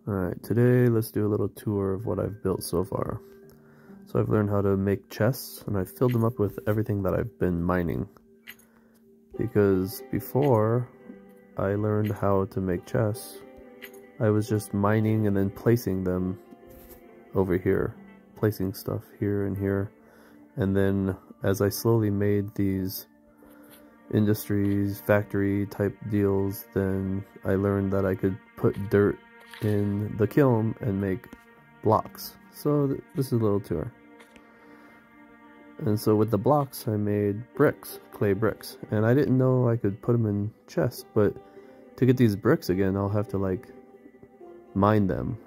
Alright, today let's do a little tour of what I've built so far. So I've learned how to make chests, and I've filled them up with everything that I've been mining. Because before I learned how to make chests, I was just mining and then placing them over here. Placing stuff here and here. And then as I slowly made these industries, factory type deals, then I learned that I could put dirt in the kiln and make blocks. So this is a little tour. And so with the blocks I made bricks, clay bricks, and I didn't know I could put them in chests, but to get these bricks again I'll have to like mine them.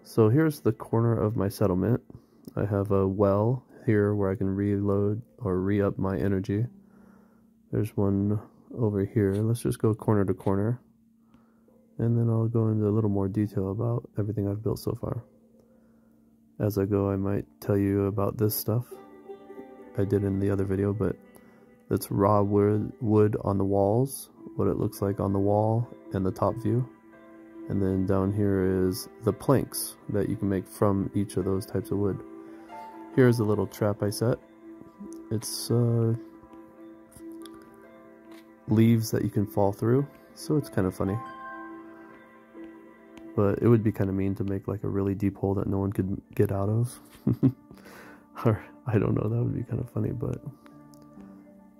So here's the corner of my settlement. I have a well here where I can reload or re-up my energy. There's one over here. Let's just go corner to corner, and then I'll go into a little more detail about everything I've built so far. As I go, I might tell you about this stuff I did in the other video, but that's raw wood on the walls, what it looks like on the wall and the top view. And then down here is the planks that you can make from each of those types of wood. Here's a little trap I set. It's leaves that you can fall through, so it's kind of funny. But it would be kind of mean to make like a really deep hole that no one could get out of. Or I don't know, that would be kind of funny. But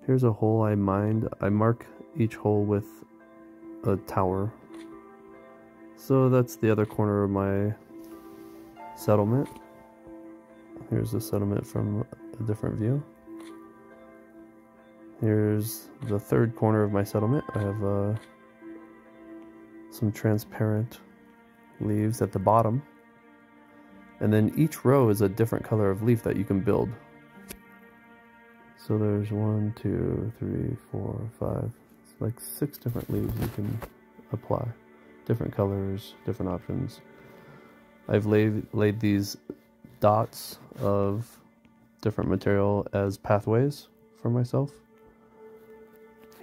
here's a hole I mined. I mark each hole with a tower. So that's the other corner of my settlement. Here's the settlement from a different view. Here's the third corner of my settlement. I have some transparent leaves at the bottom, and then each row is a different color of leaf that you can build. So there's 1, 2, 3, 4, 5, it's like 6 different leaves you can apply, different colors, different options. I've laid these dots of different material as pathways for myself.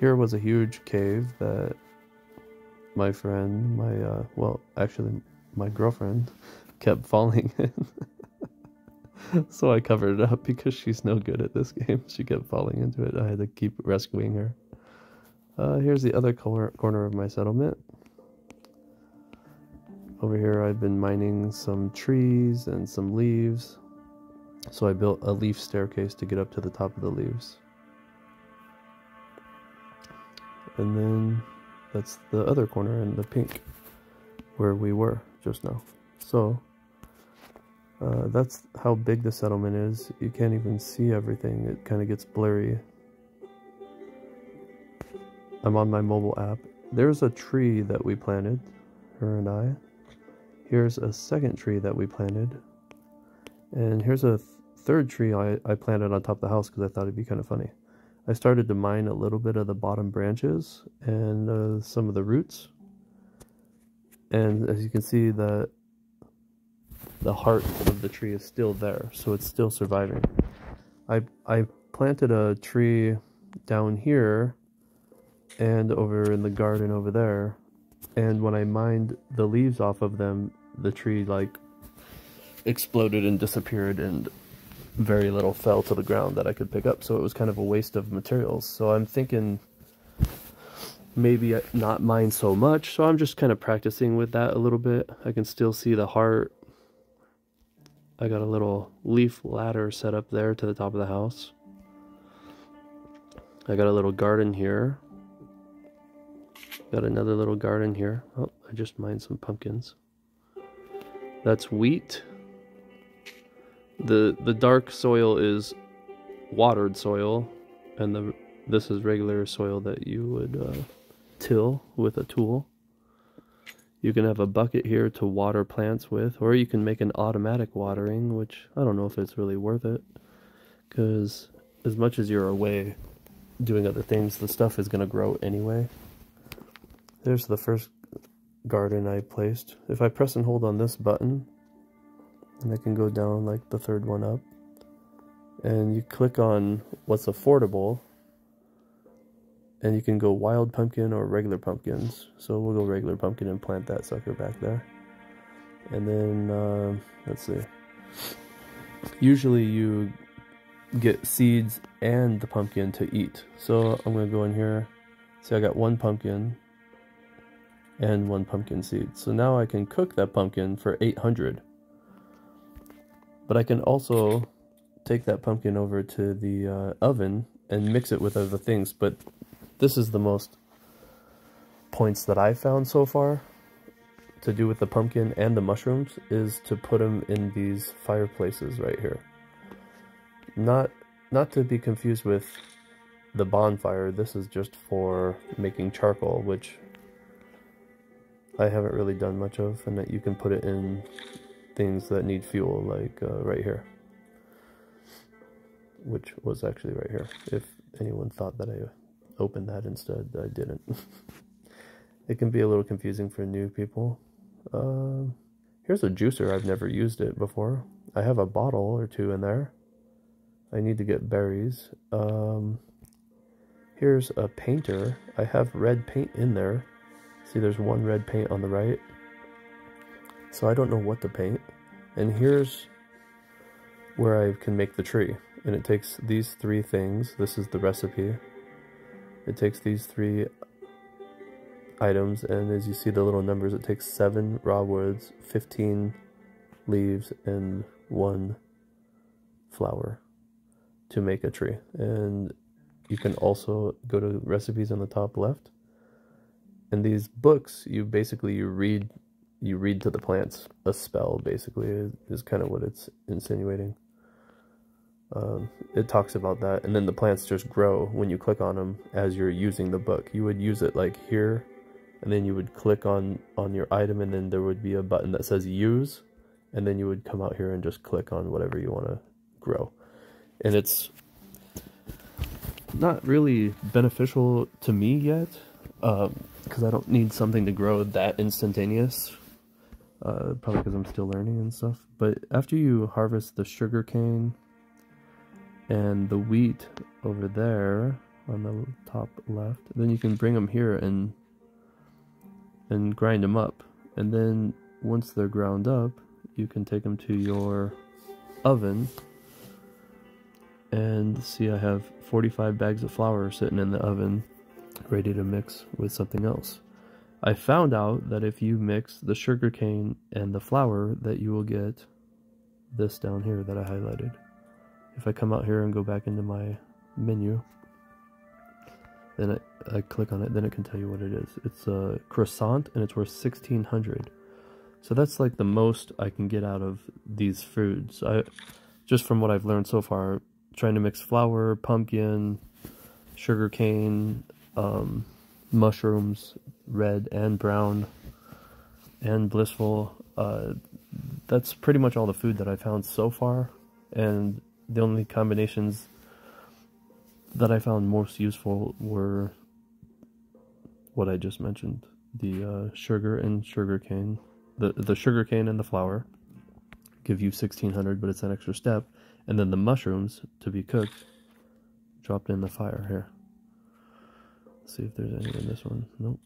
Here was a huge cave that my friend, well, actually my girlfriend, kept falling in. So I covered it up because she's no good at this game. She kept falling into it. I had to keep rescuing her. Here's the other corner of my settlement. Over here I've been mining some trees and some leaves. So I built a leaf staircase to get up to the top of the leaves. And then that's the other corner in the pink where we were just now. So that's how big the settlement is. You can't even see everything. It kind of gets blurry. I'm on my mobile app. There's a tree that we planted, her and I. Here's a second tree that we planted. And here's a third tree I planted on top of the house because I thought it'd be kind of funny. I started to mine a little bit of the bottom branches and some of the roots. And as you can see, the heart of the tree is still there, so it's still surviving. I planted a tree down here and over in the garden over there, and when I mined the leaves off of them, the tree like exploded and disappeared, and very little fell to the ground that I could pick up, so it was kind of a waste of materials. So I'm thinking maybe not mine so much, so I'm just kind of practicing with that a little bit. I can still see the heart. I got a little leaf ladder set up there to the top of the house. I got a little garden here. Got another little garden here. Oh, I just mined some pumpkins. That's wheat. The dark soil is watered soil, and this is regular soil that you would till with a tool. You can have a bucket here to water plants with, or you can make an automatic watering, which I don't know if it's really worth it, because as much as you're away doing other things, the stuff is going to grow anyway. There's the first garden I placed. If I press and hold on this button, and I can go down like the third one up, and you click on what's affordable, And you can go wild pumpkin or regular pumpkins. So we'll go regular pumpkin and plant that sucker back there. And then, let's see. Usually you get seeds and the pumpkin to eat. So I'm going to go in here. See, I got one pumpkin and one pumpkin seed. So now I can cook that pumpkin for 800. But I can also take that pumpkin over to the oven and mix it with other things. But this is the most points that I found so far to do with the pumpkin and the mushrooms is to put them in these fireplaces right here. Not to be confused with the bonfire. This is just for making charcoal, which I haven't really done much of, and that you can put it in things that need fuel, like right here, which was actually right here. If anyone thought that I opened that instead, I didn't. It can be a little confusing for new people. Here's a juicer. I've never used it before. I have a bottle or two in there. I need to get berries. Here's a painter. I have red paint in there. See, there's one red paint on the right. So I don't know what to paint. And here's where I can make the tree. And it takes these three things. This is the recipe. It takes these three items, and as you see the little numbers, it takes 7 raw woods, 15 leaves, and 1 flower to make a tree. And you can also go to recipes on the top left. And these books, you read to the plants a spell, basically, is kind of what it's insinuating. It talks about that, and then the plants just grow when you click on them as you're using the book. You would use it like here, and then you would click on your item, and then there would be a button that says use, and then you would come out here and just click on whatever you want to grow. And it's not really beneficial to me yet, because I don't need something to grow that instantaneous, probably because I'm still learning and stuff. But after you harvest the sugar cane and the wheat over there on the top left, then you can bring them here and grind them up. And then once they're ground up, you can take them to your oven. And see, I have 45 bags of flour sitting in the oven ready to mix with something else. I found out that if you mix the sugar cane and the flour, that you will get this down here that I highlighted. If I come out here and go back into my menu, then I click on it, then it can tell you what it is. It's a croissant, and it's worth 1,600. So that's like the most I can get out of these foods. Just from what I've learned so far, trying to mix flour, pumpkin, sugar cane, mushrooms, red and brown, and blissful. That's pretty much all the food that I found so far, and the only combinations that I found most useful were what I just mentioned. The sugar and sugar cane. The sugar cane and the flour give you 1,600, but it's an extra step. And then the mushrooms, to be cooked, dropped in the fire here. Let's see if there's any in this one. Nope.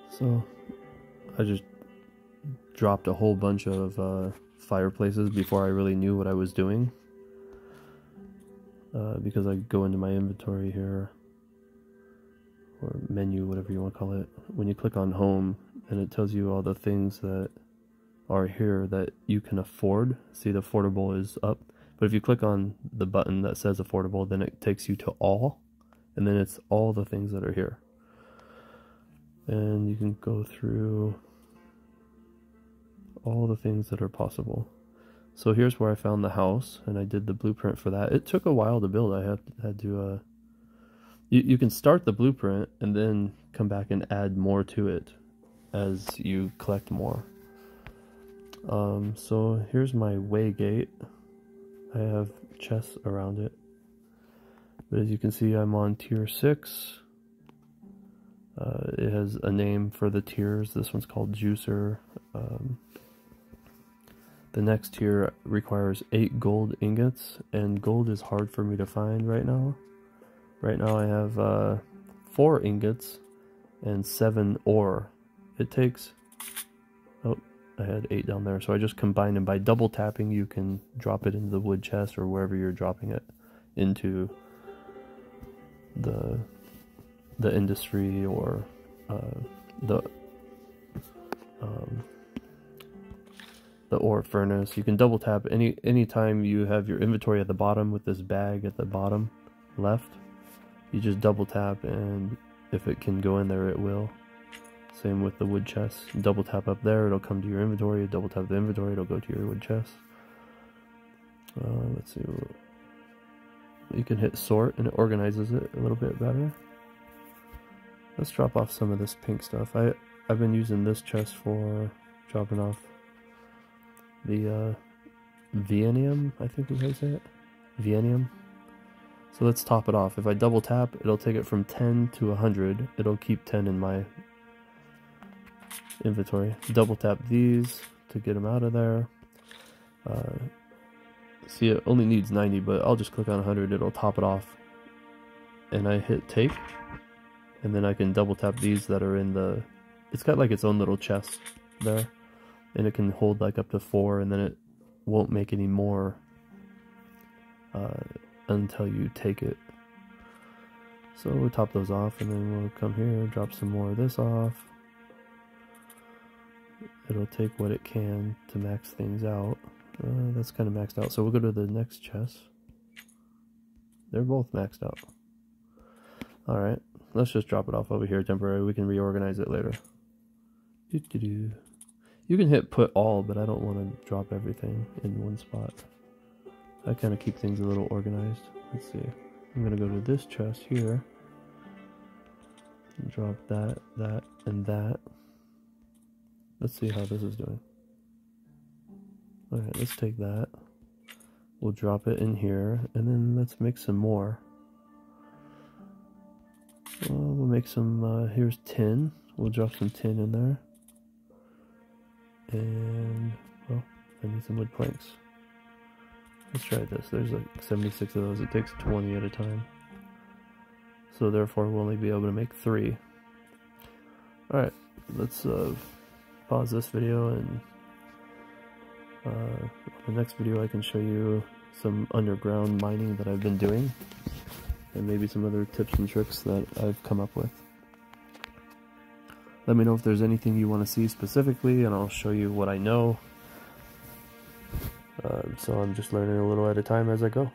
So I just dropped a whole bunch of fireplaces before I really knew what I was doing. Because I go into my inventory here, or menu, whatever you want to call it. When you click on home, and it tells you all the things that are here that you can afford. See, the affordable is up, but if you click on the button that says affordable, then it takes you to all, and then it's all the things that are here. And you can go through all the things that are possible. So here's where I found the house, and I did the blueprint for that. It took a while to build. I had to you can start the blueprint and then come back and add more to it as you collect more. So here's my way gate. I have chests around it, but as you can see, I'm on tier 6. It has a name for the tiers. This one's called Juicer. The next tier requires 8 gold ingots, and gold is hard for me to find right now. Right now I have 4 ingots and 7 ore. It takes, oh, I had 8 down there, so I just combined them. By double tapping you can drop it into the wood chest or wherever you're dropping it into the industry or the ore furnace. You can double tap anytime you have your inventory at the bottom with this bag at the bottom left. You just double tap, and if it can go in there, it will. Same with the wood chest. Double tap up there, it'll come to your inventory. Double tap the inventory, it'll go to your wood chest. Let's see. You can hit sort, and it organizes it a little bit better. Let's drop off some of this pink stuff. I've been using this chest for dropping off the Vienium, I think is how you say it. Vienium. So let's top it off. If I double tap, it'll take it from 10 to 100. It'll keep 10 in my inventory. Double tap these to get them out of there. See, it only needs 90, but I'll just click on 100. It'll top it off. And I hit take. And then I can double tap these that are in the... It's got like its own little chest there. And it can hold like up to 4, and then it won't make any more until you take it. So we'll top those off, and then we'll come here, drop some more of this off. It'll take what it can to max things out. That's kind of maxed out, so we'll go to the next chest. They're both maxed out. Alright, let's just drop it off over here temporarily. We can reorganize it later. You can hit put all, but I don't want to drop everything in one spot. I kind of keep things a little organized. Let's see. I'm going to go to this chest here. And drop that, that, and that. Let's see how this is doing. Alright, let's take that. We'll drop it in here, and then let's make some more. We'll make some, here's tin. We'll drop some tin in there. And, well, I need some wood planks. Let's try this. There's like 76 of those. It takes 20 at a time. So therefore we'll only be able to make 3. Alright, let's pause this video, and the next video I can show you some underground mining that I've been doing. And maybe some other tips and tricks that I've come up with. Let me know if there's anything you want to see specifically, and I'll show you what I know. So I'm just learning a little at a time as I go.